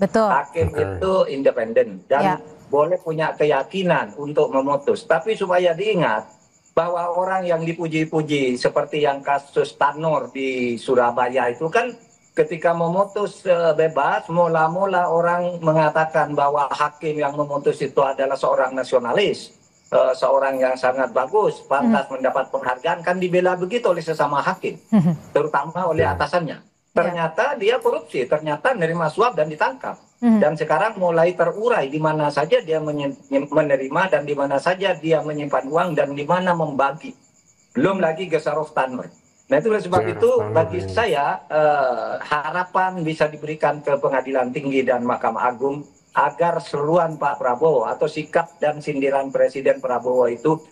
Betul. Hakim itu independen dan boleh punya keyakinan untuk memutus. Tapi supaya diingat bahwa orang yang dipuji-puji seperti yang kasus Tanur di Surabaya itu kan ketika memutus bebas, mula-mula orang mengatakan bahwa hakim yang memutus itu adalah seorang nasionalis, seorang yang sangat bagus, pantas mendapat penghargaan, kan dibela begitu oleh sesama hakim, terutama oleh atasannya. Ternyata dia korupsi, ternyata menerima suap dan ditangkap. Dan sekarang mulai terurai di mana saja dia menerima dan di mana saja dia menyimpan uang dan di mana membagi. Belum lagi Gesarov Tanur. Nah itu sebab itu bagi saya harapan bisa diberikan ke Pengadilan Tinggi dan Mahkamah Agung agar seruan Pak Prabowo atau sikap dan sindiran Presiden Prabowo itu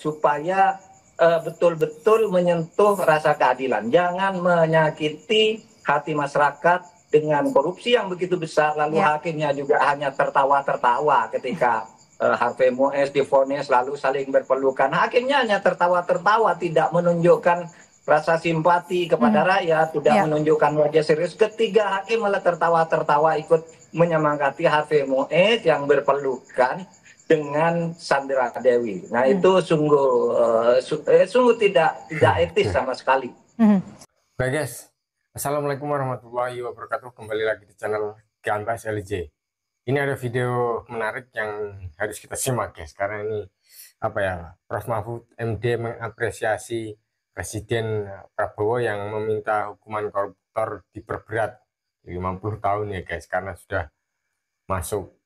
supaya betul-betul menyentuh rasa keadilan. Jangan menyakiti hati masyarakat dengan korupsi yang begitu besar, lalu hakimnya juga hanya tertawa-tertawa ketika Harvey Mois divonis lalu saling berpelukan. Hakimnya hanya tertawa-tertawa, tidak menunjukkan rasa simpati kepada rakyat, tidak menunjukkan wajah serius. Ketiga hakim malah tertawa-tertawa ikut menyemangati Harvey Mois yang berpelukan dengan Sandra Dewi. Nah itu sungguh tidak etis sama sekali. Baik guys, Assalamualaikum warahmatullahi wabarakatuh. Kembali lagi di channel Gambas LJ. Ini ada video menarik yang harus kita simak guys, karena ini apa ya, Prof Mahfud MD mengapresiasi Presiden Prabowo yang meminta hukuman koruptor diperberat 50 tahun ya guys, karena sudah masuk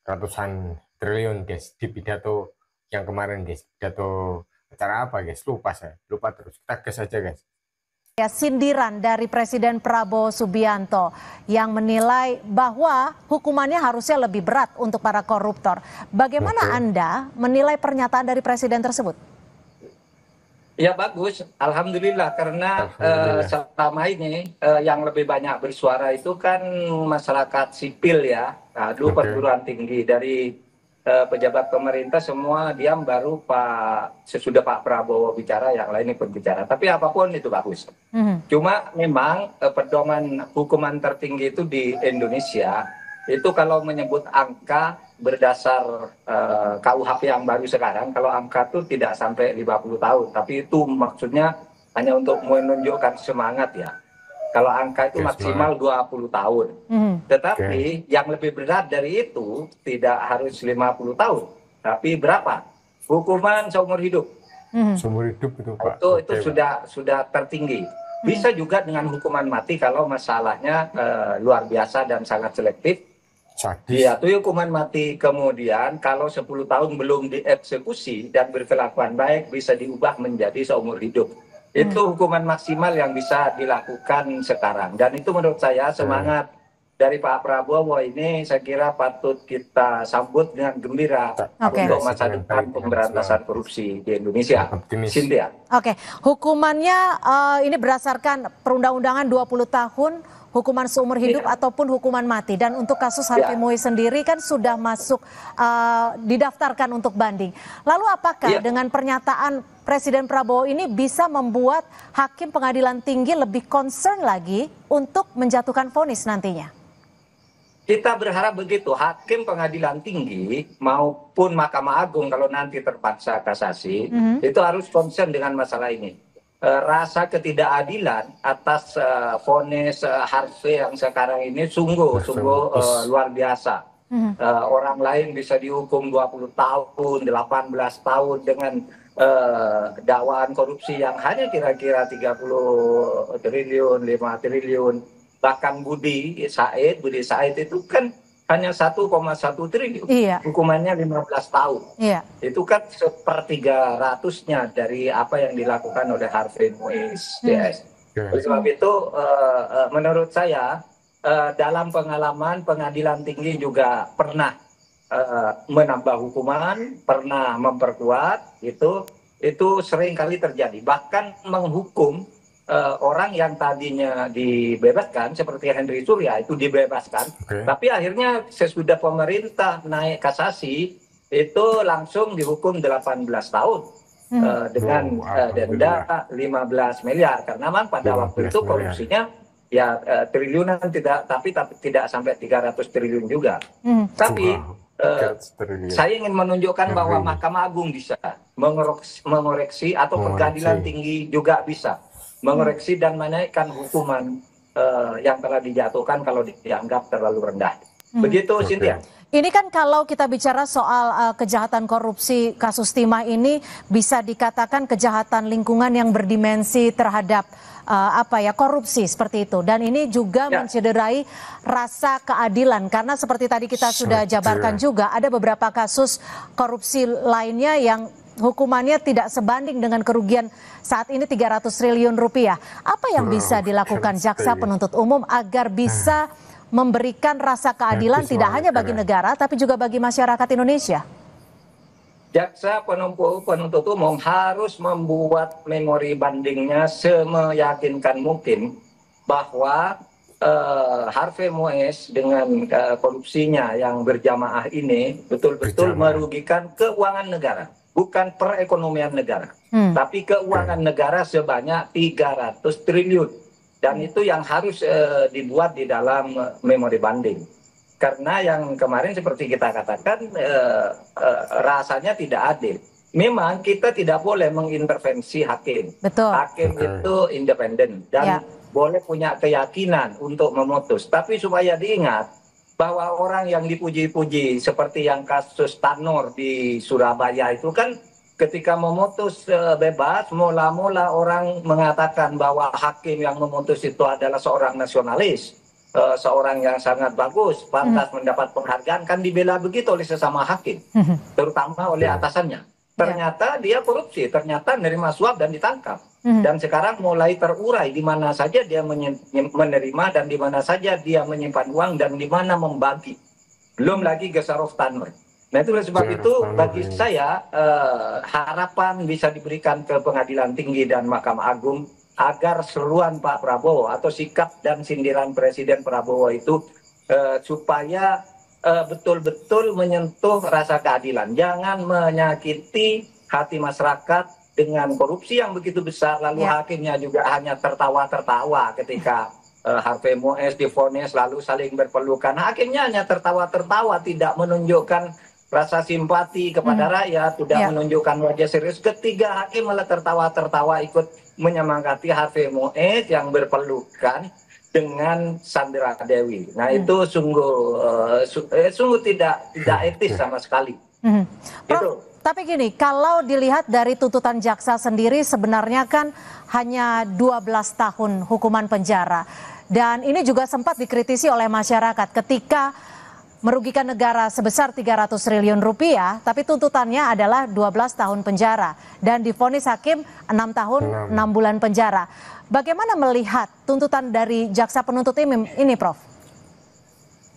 ratusan triliun guys di pidato yang kemarin guys. Pidato acara apa guys, lupa saya, lupa terus, kita gas aja guys. Ya, sindiran dari Presiden Prabowo Subianto yang menilai bahwa hukumannya harusnya lebih berat untuk para koruptor. Bagaimana Anda menilai pernyataan dari Presiden tersebut? Ya bagus, Alhamdulillah, karena selama ini yang lebih banyak bersuara itu kan masyarakat sipil ya. Aduh, perguruan tinggi dari pejabat pemerintah semua diam, baru sesudah Pak Prabowo bicara yang lain ikut bicara. Tapi apapun itu bagus. Cuma memang pedoman hukuman tertinggi itu di Indonesia itu kalau menyebut angka berdasar KUHP yang baru sekarang, kalau angka itu tidak sampai 50 tahun, tapi itu maksudnya hanya untuk menunjukkan semangat ya. Kalau angka itu maksimal 20 tahun. Tetapi yang lebih berat dari itu tidak harus 50 tahun. Tapi berapa? Hukuman seumur hidup. Seumur hidup itu Pak. Itu sudah tertinggi. Bisa juga dengan hukuman mati kalau masalahnya luar biasa dan sangat selektif. Iya, itu hukuman mati. Kemudian kalau 10 tahun belum dieksekusi dan berkelakuan baik bisa diubah menjadi seumur hidup. Itu hukuman maksimal yang bisa dilakukan sekarang. Dan itu menurut saya semangat dari Pak Prabowo ini saya kira patut kita sambut dengan gembira untuk masa depan pemberantasan korupsi di Indonesia. Cynthia. Hukumannya ini berdasarkan perundang-undangan 20 tahun, hukuman seumur hidup ataupun hukuman mati. Dan untuk kasus Harvey Mois sendiri kan sudah masuk didaftarkan untuk banding. Lalu apakah dengan pernyataan Presiden Prabowo ini bisa membuat hakim pengadilan tinggi lebih concern lagi untuk menjatuhkan vonis nantinya? Kita berharap begitu, hakim pengadilan tinggi maupun Mahkamah Agung kalau nanti terpaksa kasasi, itu harus concern dengan masalah ini. Rasa ketidakadilan atas vonis Harvey yang sekarang ini sungguh luar biasa. Orang lain bisa dihukum 20 tahun, 18 tahun dengan dakwaan korupsi yang hanya kira-kira 30 triliun, 5 triliun. Bahkan Budi Said itu kan hanya 1,1 triliun. Hukumannya 15 tahun. Itu kan 1/300-nya dari apa yang dilakukan oleh Harvey Mois. Oleh sebab itu menurut saya dalam pengalaman pengadilan tinggi juga pernah menambah hukuman, pernah memperkuat, itu sering kali terjadi. Bahkan menghukum orang yang tadinya dibebaskan seperti Henry Surya itu dibebaskan, tapi akhirnya sesudah pemerintah naik kasasi itu langsung dihukum 18 tahun dengan denda 15 miliar karena memang pada waktu itu korupsinya Ya triliunan tidak, tapi tidak sampai 300 triliun juga. Tapi saya ingin menunjukkan bahwa Mahkamah Agung bisa mengoreksi atau Pengadilan Tinggi juga bisa mengoreksi dan menaikkan hukuman yang telah dijatuhkan kalau dianggap terlalu rendah. Begitu, Cynthia. Ini kan kalau kita bicara soal kejahatan korupsi kasus timah ini bisa dikatakan kejahatan lingkungan yang berdimensi terhadap korupsi seperti itu, dan ini juga mencederai rasa keadilan karena seperti tadi kita sudah jabarkan juga ada beberapa kasus korupsi lainnya yang hukumannya tidak sebanding dengan kerugian saat ini 300 triliun rupiah. Apa yang bisa dilakukan jaksa penuntut umum agar bisa memberikan rasa keadilan tidak hanya bagi negara tapi juga bagi masyarakat Indonesia? Jaksa penuntut umum harus membuat memori bandingnya semeyakinkan mungkin bahwa Harvey Moise dengan korupsinya yang berjamaah ini betul-betul merugikan keuangan negara, bukan perekonomian negara, tapi keuangan negara sebanyak 300 triliun. Dan itu yang harus dibuat di dalam memori banding. Karena yang kemarin seperti kita katakan rasanya tidak adil. Memang kita tidak boleh mengintervensi hakim. Betul. Hakim itu independen dan boleh punya keyakinan untuk memutus. Tapi supaya diingat bahwa orang yang dipuji-puji seperti yang kasus Tanur di Surabaya itu kan ketika memutus bebas, mula-mula orang mengatakan bahwa hakim yang memutus itu adalah seorang nasionalis, seorang yang sangat bagus, pantas mendapat penghargaan, kan dibela begitu oleh sesama hakim, terutama oleh atasannya. Ternyata dia korupsi, ternyata menerima suap dan ditangkap. Dan sekarang mulai terurai di mana saja dia menerima dan di mana saja dia menyimpan uang dan di mana membagi. Belum lagi Gesarov Tanur. Nah itu oleh sebab itu bagi saya harapan bisa diberikan ke Pengadilan Tinggi dan Mahkamah Agung agar seruan Pak Prabowo atau sikap dan sindiran Presiden Prabowo itu supaya betul-betul menyentuh rasa keadilan. Jangan menyakiti hati masyarakat dengan korupsi yang begitu besar lalu hakimnya juga hanya tertawa-tertawa ketika Harvey Moise divonis lalu saling berpelukan. Hakimnya hanya tertawa-tertawa, tidak menunjukkan rasa simpati kepada rakyat, tidak menunjukkan wajah serius. Ketiga hakim malah tertawa-tertawa ikut menyemangati Harvey Moise yang berpelukan dengan Sandra Dewi. Nah itu sungguh tidak etis sama sekali. Itu. Tapi gini, kalau dilihat dari tuntutan jaksa sendiri sebenarnya kan hanya 12 tahun hukuman penjara. Dan ini juga sempat dikritisi oleh masyarakat ketika merugikan negara sebesar 300 triliun rupiah, tapi tuntutannya adalah 12 tahun penjara dan divonis hakim 6 tahun 6 bulan penjara. Bagaimana melihat tuntutan dari jaksa penuntut ini, Prof?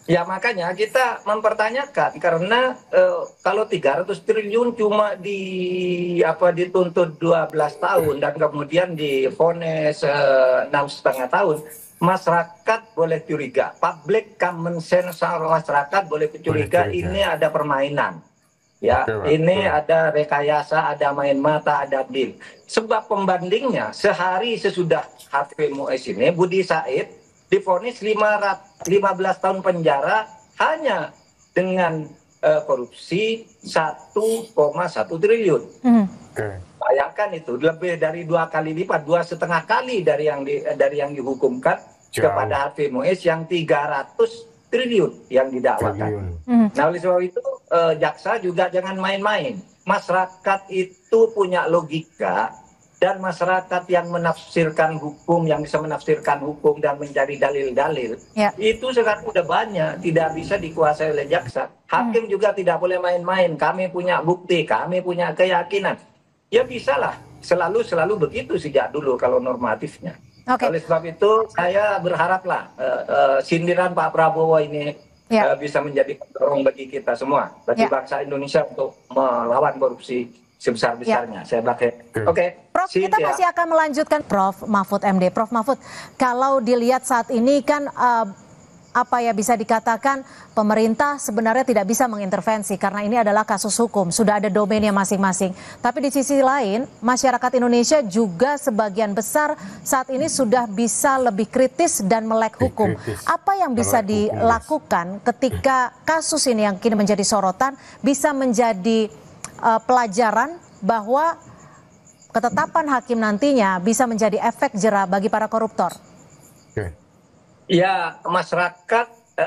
Ya makanya kita mempertanyakan karena kalau 300 triliun cuma dituntut 12 tahun dan kemudian divonis 6,5 tahun. Masyarakat boleh curiga, public common sense masyarakat boleh curiga ini ada permainan, ya, ini ada rekayasa, ada main mata, ada deal. Sebab pembandingnya sehari sesudah Harvey Moise ini, Budi Said divonis 15 tahun penjara hanya dengan korupsi 1,1 triliun. Bayangkan itu lebih dari 2 kali lipat, 2,5 kali dari yang dihukumkan kepada Harvey Moise yang 300 triliun yang didakwakan. Nah oleh sebab itu jaksa juga jangan main-main. Masyarakat itu punya logika dan masyarakat yang menafsirkan hukum, yang bisa menafsirkan hukum dan mencari dalil-dalil itu sekarang udah banyak, tidak bisa dikuasai oleh jaksa. Hakim juga tidak boleh main-main. Kami punya bukti, kami punya keyakinan. Ya bisalah, selalu begitu sejak dulu kalau normatifnya. Oleh sebab itu saya berharaplah sindiran Pak Prabowo ini bisa menjadi pendorong bagi kita semua, bagi bangsa Indonesia untuk melawan korupsi sebesar-besarnya. Saya pakai. Prof, kita masih akan melanjutkan. Prof Mahfud MD, Prof Mahfud, kalau dilihat saat ini kan apa ya, bisa dikatakan pemerintah sebenarnya tidak bisa mengintervensi karena ini adalah kasus hukum, sudah ada domainnya masing-masing. Tapi di sisi lain, masyarakat Indonesia juga sebagian besar saat ini sudah bisa lebih kritis dan melek hukum. Apa yang bisa dilakukan ketika kasus ini yang kini menjadi sorotan bisa menjadi pelajaran bahwa ketetapan hakim nantinya bisa menjadi efek jera bagi para koruptor? Ya, masyarakat,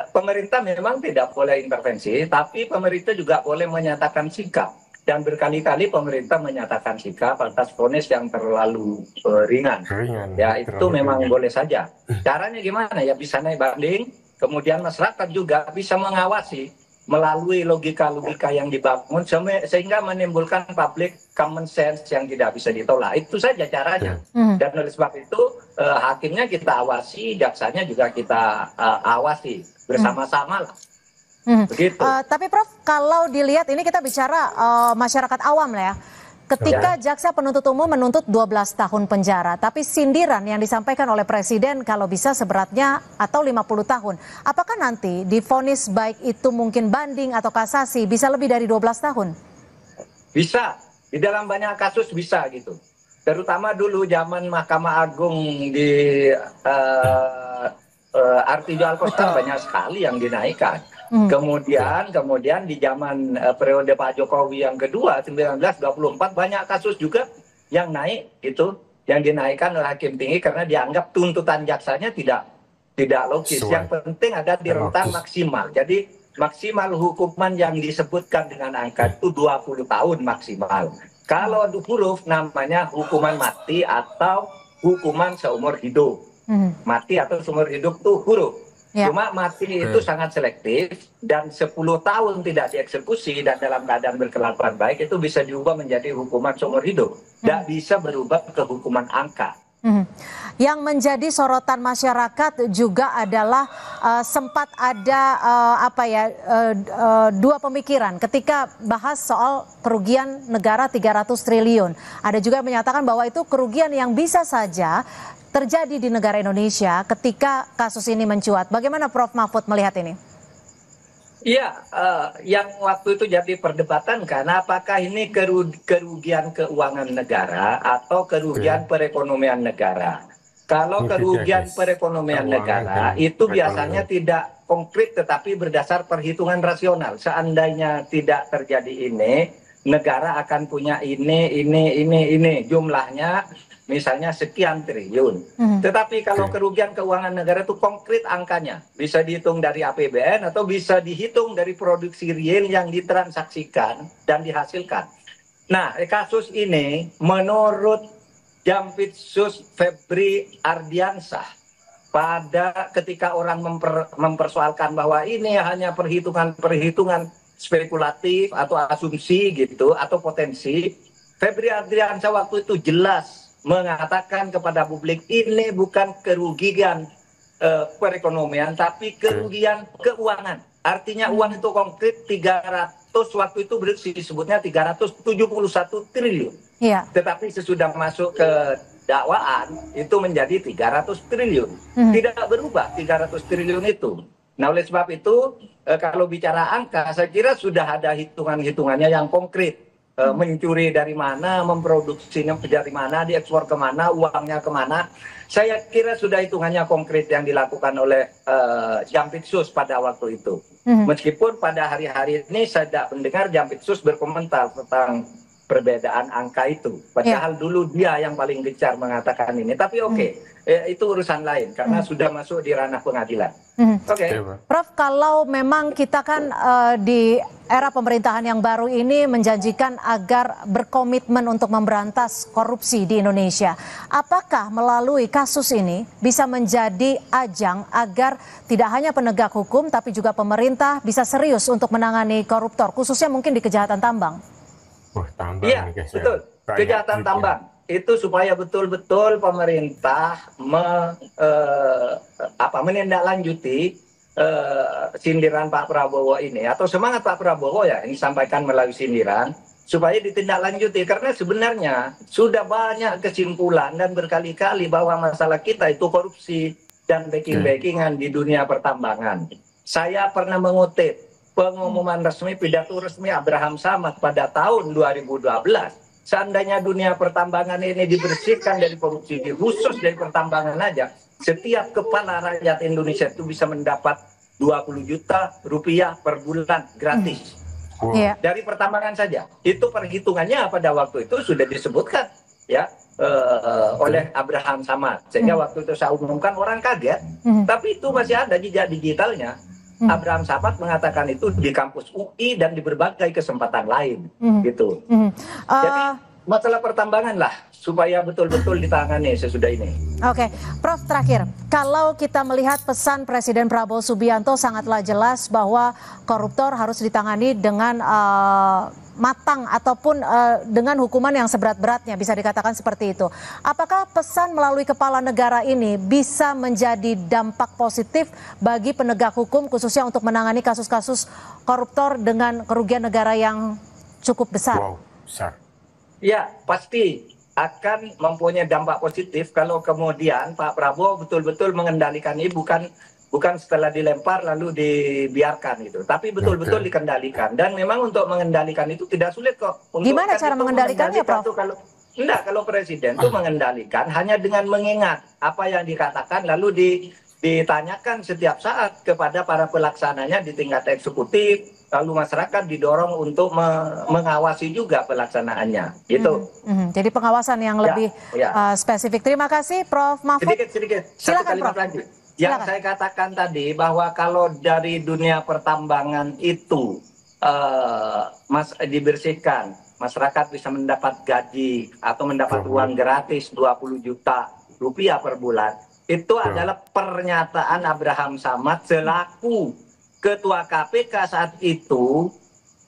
pemerintah memang tidak boleh intervensi, tapi pemerintah juga boleh menyatakan sikap. Dan berkali-kali pemerintah menyatakan sikap atas vonis yang terlalu ringan. Ya, itu memang boleh saja. Caranya gimana? Ya bisa naik banding, kemudian masyarakat juga bisa mengawasi melalui logika-logika yang dibangun sehingga menimbulkan public common sense yang tidak bisa ditolak. Itu saja caranya. Dan oleh sebab itu hakimnya kita awasi, jaksanya juga kita awasi bersama-sama lah. Begitu. Tapi Prof, kalau dilihat ini kita bicara masyarakat awam lah ya. Ketika jaksa penuntut umum menuntut 12 tahun penjara, tapi sindiran yang disampaikan oleh Presiden kalau bisa seberatnya atau 50 tahun. Apakah nanti divonis baik itu mungkin banding atau kasasi bisa lebih dari 12 tahun? Bisa, di dalam banyak kasus bisa gitu. Terutama dulu zaman Mahkamah Agung di Artijo Alkostar banyak sekali yang dinaikkan. Kemudian di zaman periode Pak Jokowi yang kedua 1924 banyak kasus juga yang naik gitu, yang dinaikkan oleh hakim tinggi karena dianggap tuntutan jaksanya tidak logis. Yang penting ada di rentan maksimal. Jadi maksimal hukuman yang disebutkan dengan angka itu 20 tahun maksimal. Kalau huruf namanya hukuman mati atau hukuman seumur hidup. Mati atau seumur hidup itu huruf. Cuma mati itu sangat selektif dan 10 tahun tidak dieksekusi dan dalam keadaan berkelakuan baik itu bisa diubah menjadi hukuman seumur hidup. Tidak bisa berubah ke hukuman angka. Yang menjadi sorotan masyarakat juga adalah sempat ada dua pemikiran ketika bahas soal kerugian negara 300 triliun. Ada juga yang menyatakan bahwa itu kerugian yang bisa saja terjadi di negara Indonesia ketika kasus ini mencuat. Bagaimana Prof Mahfud melihat ini? Iya, yang waktu itu jadi perdebatan karena apakah ini kerugian keuangan negara atau kerugian perekonomian negara. Kalau kerugian perekonomian negara itu biasanya tidak konkret tetapi berdasar perhitungan rasional. Seandainya tidak terjadi ini, negara akan punya ini jumlahnya misalnya sekian triliun. Tetapi kalau kerugian keuangan negara itu konkret angkanya. Bisa dihitung dari APBN atau bisa dihitung dari produksi real yang ditransaksikan dan dihasilkan. Nah, kasus ini menurut Jampitsus Febri Ardiansah pada ketika orang mempersoalkan bahwa ini hanya perhitungan spekulatif atau asumsi gitu atau potensi, Febri Ardiansah waktu itu jelas mengatakan kepada publik ini bukan kerugian perekonomian tapi kerugian keuangan. Artinya uang itu konkret 300 waktu itu disebutnya 371 triliun. Iya. Tetapi sesudah masuk ke dakwaan itu menjadi 300 triliun. Tidak berubah 300 triliun itu. Nah, oleh sebab itu kalau bicara angka saya kira sudah ada hitungan-hitungannya yang konkret. Mencuri dari mana, memproduksinya dari mana, diekspor kemana, uangnya kemana. Saya kira sudah hitungannya konkret yang dilakukan oleh Jampitsus pada waktu itu. Meskipun pada hari-hari ini saya tidak mendengar Jampitsus berkomentar tentang perbedaan angka itu. Padahal dulu dia yang paling gencar mengatakan ini. Tapi itu urusan lain karena sudah masuk di ranah pengadilan. Prof, kalau memang kita kan di era pemerintahan yang baru ini menjanjikan agar berkomitmen untuk memberantas korupsi di Indonesia. Apakah melalui kasus ini bisa menjadi ajang agar tidak hanya penegak hukum tapi juga pemerintah bisa serius untuk menangani koruptor, khususnya mungkin di kejahatan tambang? Iya, betul. Kejahatan tambang itu supaya betul-betul pemerintah menindaklanjuti sindiran Pak Prabowo ini atau semangat Pak Prabowo ya yang disampaikan melalui sindiran supaya ditindaklanjuti karena sebenarnya sudah banyak kesimpulan dan berkali-kali bahwa masalah kita itu korupsi dan backing-backingan di dunia pertambangan. Saya pernah mengutip pengumuman resmi, pidato resmi Abraham Samad pada tahun 2012. Seandainya dunia pertambangan ini dibersihkan dari korupsi, khusus dari pertambangan aja, setiap kepala rakyat Indonesia itu bisa mendapat 20 juta rupiah per bulan gratis. Dari pertambangan saja. Itu perhitungannya pada waktu itu sudah disebutkan ya oleh Abraham Samad. Sehingga waktu itu saya umumkan orang kaget, tapi itu masih ada jejak digitalnya. Abraham Samad mengatakan itu di kampus UI dan di berbagai kesempatan lain, gitu. Jadi masalah pertambangan lah supaya betul-betul ditangani sesudah ini. Oke, Prof, terakhir, kalau kita melihat pesan Presiden Prabowo Subianto sangatlah jelas bahwa koruptor harus ditangani dengan matang ataupun dengan hukuman yang seberat-beratnya, bisa dikatakan seperti itu. Apakah pesan melalui kepala negara ini bisa menjadi dampak positif bagi penegak hukum khususnya untuk menangani kasus-kasus koruptor dengan kerugian negara yang cukup besar? Wow, besar. Ya, pasti akan mempunyai dampak positif kalau kemudian Pak Prabowo betul-betul mengendalikan ini, bukan setelah dilempar lalu dibiarkan itu, tapi betul-betul dikendalikan. Dan memang untuk mengendalikan itu tidak sulit kok. Gimana cara mengendalikannya, Prof? Kalau presiden itu mengendalikan hanya dengan mengingat apa yang dikatakan lalu ditanyakan setiap saat kepada para pelaksananya di tingkat eksekutif, lalu masyarakat didorong untuk mengawasi juga pelaksanaannya, gitu. Jadi pengawasan yang lebih spesifik. Terima kasih, Prof. Mahfud. Sedikit. Silakan, Satu kalimat Prof. lagi. Yang saya katakan tadi bahwa kalau dari dunia pertambangan itu dibersihkan, masyarakat bisa mendapat gaji atau mendapat uang gratis 20 juta rupiah per bulan. Itu adalah pernyataan Abraham Samad selaku Ketua KPK saat itu,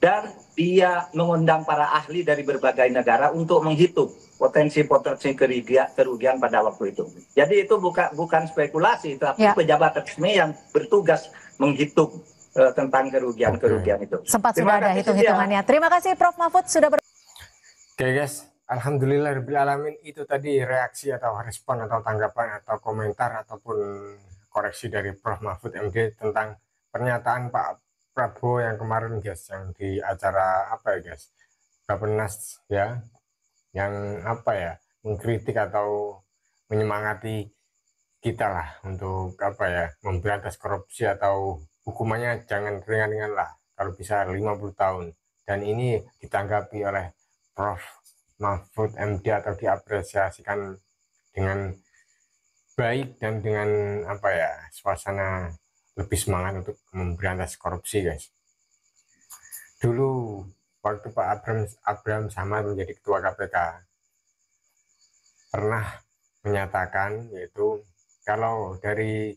dan dia mengundang para ahli dari berbagai negara untuk menghitung potensi-potensi kerugian pada waktu itu. Jadi itu bukan spekulasi, tapi pejabat resmi yang bertugas menghitung tentang kerugian-kerugian itu. Sempat sudah ada hitung-hitungannya. Terima kasih Prof. Mahfud sudah Oke guys, alhamdulillahirrahmanirrahim, itu tadi reaksi atau respon atau tanggapan atau komentar ataupun koreksi dari Prof. Mahfud MD tentang pernyataan Pak Prabowo yang kemarin guys, yang di acara apa ya guys, Bappenas ya, yang apa ya, mengkritik atau menyemangati kita lah untuk apa ya, memberantas korupsi atau hukumannya jangan ringan-ringan lah, kalau bisa 50 tahun. Dan ini ditanggapi oleh Prof. Mahfud MD atau diapresiasikan dengan baik dan dengan apa ya, suasana lebih semangat untuk memberantas korupsi guys. Dulu waktu Pak Abraham Samad menjadi ketua KPK pernah menyatakan, yaitu kalau dari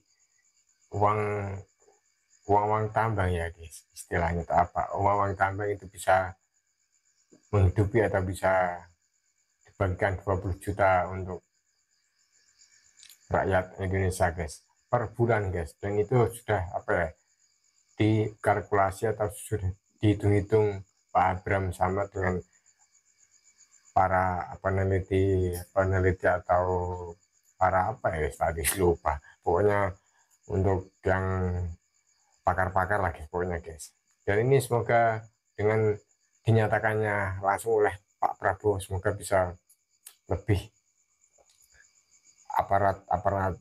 uang tambang ya guys, istilahnya itu apa, uang tambang itu bisa menghidupi atau bisa dibagikan 20 juta untuk rakyat Indonesia guys per bulan guys. Dan itu sudah apa ya, dikalkulasi atau sudah dihitung-hitung Pak Abraham Samad dengan para peneliti atau para apa ya, tadi lupa pokoknya, untuk yang pakar-pakar lagi pokoknya guys. Dan ini semoga dengan dinyatakannya langsung oleh Pak Prabowo, semoga bisa lebih aparat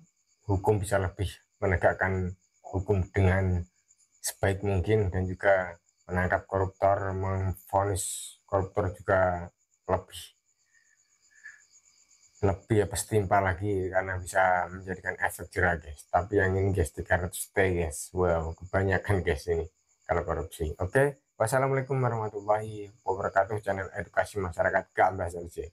hukum bisa lebih menegakkan hukum dengan sebaik mungkin, dan juga menangkap koruptor, memvonis koruptor juga lebih setimpal lagi, karena bisa menjadikan efek jerah guys. Tapi yang ini guys 300 T guys, wow kebanyakan guys ini kalau korupsi. Oke, wassalamualaikum warahmatullahi wabarakatuh, channel edukasi masyarakat Gambas LJ.